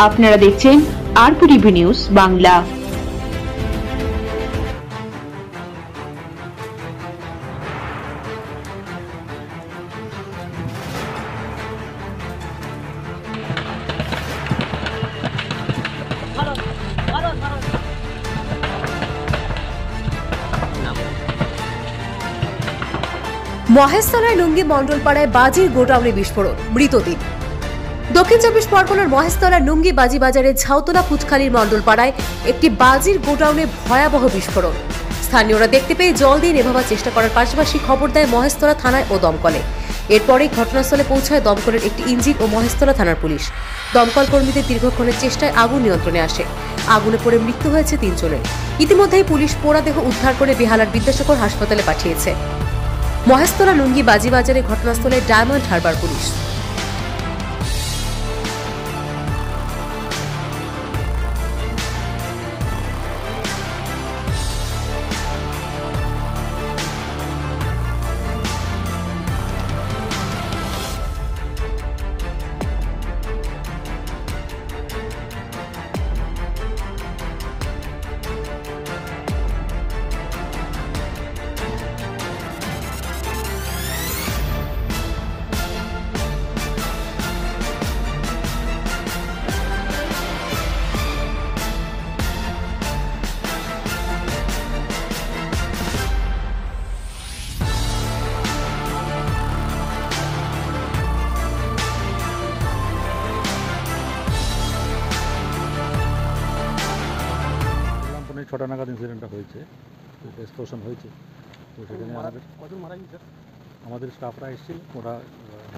আপনারা দেখছেন RPTV news Bangla. মহেশতলায় লুঙ্গি মণ্ডলপাড়ায় বাজির গোডাউনে বিস্ফোরণ, মৃতদিন। দক্ষিণ চব্বিশ পরগনার মহেশতলার লুঙ্গি বাজি বাজারের ঝাউতলা ফুচখালির মণ্ডলপাড়ায় একটি বাজির গোডাউনে ভয়াবহ বিস্ফোরণ। স্থানীয়রা দেখতে পেয়ে জল দিয়ে নেভাবার চেষ্টা করার পাশাপাশি খবর দেয় মহেশতলা থানায় ও দমকলে। এরপরেই ঘটনাস্থলে পৌঁছায় দমকলের একটি ইঞ্জিন ও মহেশতলা থানার পুলিশ। দমকল কর্মীদের দীর্ঘক্ষণের চেষ্টায় আগুন নিয়ন্ত্রণে আসে। আগুনে পড়ে মৃত্যু হয়েছে 3 জনের। ইতিমধ্যেই পুলিশ পোড়া দেহ উদ্ধার করে বেহালার বিদ্যাসাগর হাসপাতালে পাঠিয়েছে। মহেশতলা লুঙ্গি বাজি বাজারে ঘটনাস্থলে ডায়মন্ড হারবার পুলিশ। ছটা নাগাদ ইনসিডেন্টটা হয়েছে, এক্সপ্লোশন হয়েছে। তো সেখানে আমাদের স্টাফরা এসেছিল, ওরা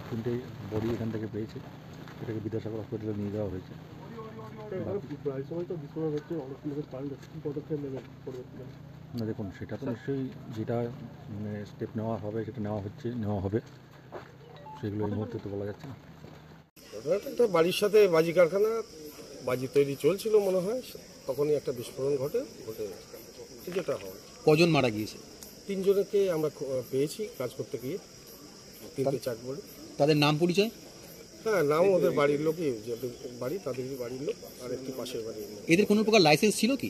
3টে বডি এখান থেকে পেয়েছে, এটাকে বিদ্যাসাগর হসপিটালে নিয়ে যাওয়া হয়েছে। না দেখুন, সেটা তো নিশ্চয়ই যেটা মানে স্টেপ নেওয়া হবে সেটা নেওয়া হবে, সেগুলো এই মুহূর্তে তো বলা যাচ্ছে না। একটা বাড়ির সাথে বাজি কারখানা, বাজি তৈরি চলছিল মনে হয়, তখনই একটা বিস্ফোরণ ঘটে যেটা হয়। কজন মারা গিয়েছে? 3 জনকে আমরা পেয়েছি কাজ করতে গিয়ে, 3টে চাক বলে। তাদের নাম পরিচয়? হ্যাঁ, নাম ওদের বাড়ির লোকই, বাড়ি তাদেরই বাড়ির লোক, আর একটি পাশের বাড়ির লোক। এদের কোনো প্রকার লাইসেন্স ছিল কি?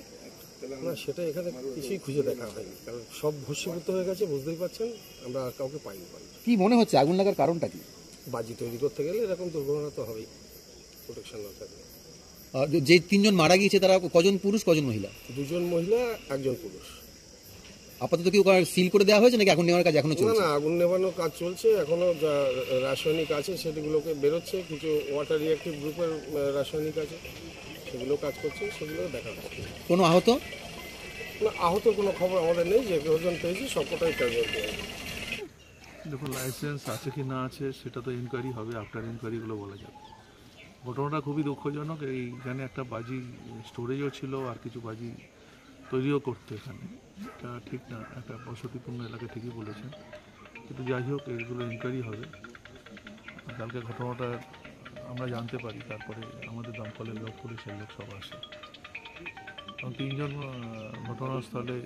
না, সেটা এখানে কিছুই খুঁজে দেখা হয়নি, কারণ সব ভস্মীভূত হয়ে গেছে, বুঝতেই পারছেন। আমরা আর কাউকে পাইনি। কি মনে হচ্ছে আগুন লাগার কারণটা কি? বাজি তৈরি করতে গেলে এরকম দুর্ঘটনা তো হবেই, প্রোটেকশন না থাকলে। যে 3 জন মারা গিয়েছে তারা কজন পুরুষ কজন মহিলা? 2 জন মহিলা, 1 জন পুরুষ। আপাতত কি সিল করে দেওয়া হয়েছে নাকি আগুন নেওয়ার কাজ এখনো চলছে? না, আগুন নেভানোর কাজ চলছে এখনো। যা রাসায়নিক আছে সেগুলোকে বেরোচ্ছে, কিছু ওয়াটার রিঅ্যাক্টিভ গ্রুপের রাসায়নিক আছে, সেগুলো কাজ করছে, সেগুলো দেখা হচ্ছে। কোনো আহত? না, আহতর কোনো খবর আমাদের নেই। যে কজন পেয়েছি সবকটাই ক্যাজুয়ালিটি আছে। দেখুন, লাইসেন্স আছে কি না আছে সেটা তো ইনকোয়ারি হবে, আফটার ইনকোয়ারিগুলো বলা যাবে। ঘটনাটা খুবই দুঃখজনক। এইখানে একটা বাজি স্টোরেজও ছিল, আর কিছু বাজি তৈরিও করতে এখানে। এটা ঠিক না, একটা বসতিপূর্ণ এলাকা, ঠিকই বলেছেন। কিন্তু যাই হোক, এইগুলো ইনকোয়ারি হবে। কালকে ঘটনাটা আমরা জানতে পারি, তারপরে আমাদের দমকলের লোক, পুলিশের লোক সব আসে, এবং 3 জন ঘটনাস্থলে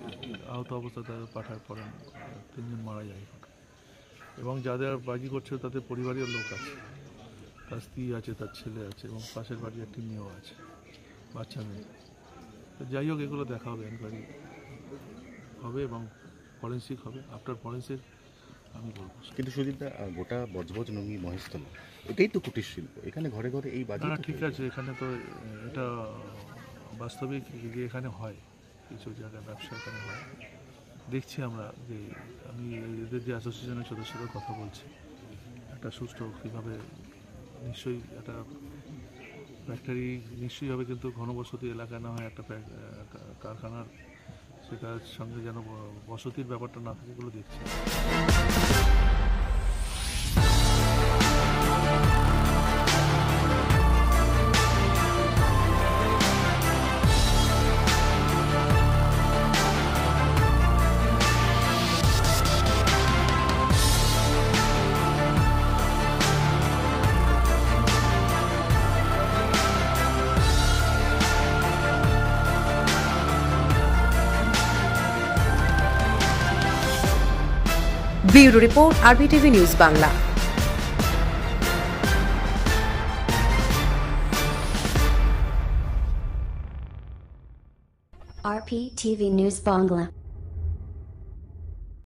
আহত অবস্থায় তাদের পাঠায় পড়েন, 3 জন মারা যায়। এবং যাদের বাজি করছে তাদের পরিবারের লোক আছে, তার স্ত্রী আছে, তার ছেলে আছে, এবং পাশের বাড়ির একটি মেয়েও আছে, বাচ্চা মেয়ে। তো যাই হোক, এগুলো দেখা হবে, এনকোয়ারি হবে এবং ফরেন্সিক হবে। আফটার ফরেন্সিক আমি বলবো। কিন্তু সুদীপদা, গোটা বজবজ নঙ্গি মহেশতলা এটাই তো কুটির শিল্প, এখানে ঘরে ঘরে এই বাজি। না, ঠিক আছে, এখানে তো এটা বাস্তবিক এখানে হয়, কিছু জায়গায় ব্যবসা এখানে হয়। দেখছি আমরা যে আমি এদের যে অ্যাসোসিয়েশনের সদস্যদের কথা বলছি, একটা সুষ্ঠু কীভাবে, নিশ্চয়ই একটা ফ্যাক্টরি নিশ্চয়ই হবে, কিন্তু ঘনবসতি এলাকা না হয় একটা কারখানার, সেটার সঙ্গে যেন বসতির ব্যাপারটা না থাকে, এগুলো দেখছি। Bureau report, RPTV news Bangla. RPTV News Bangla.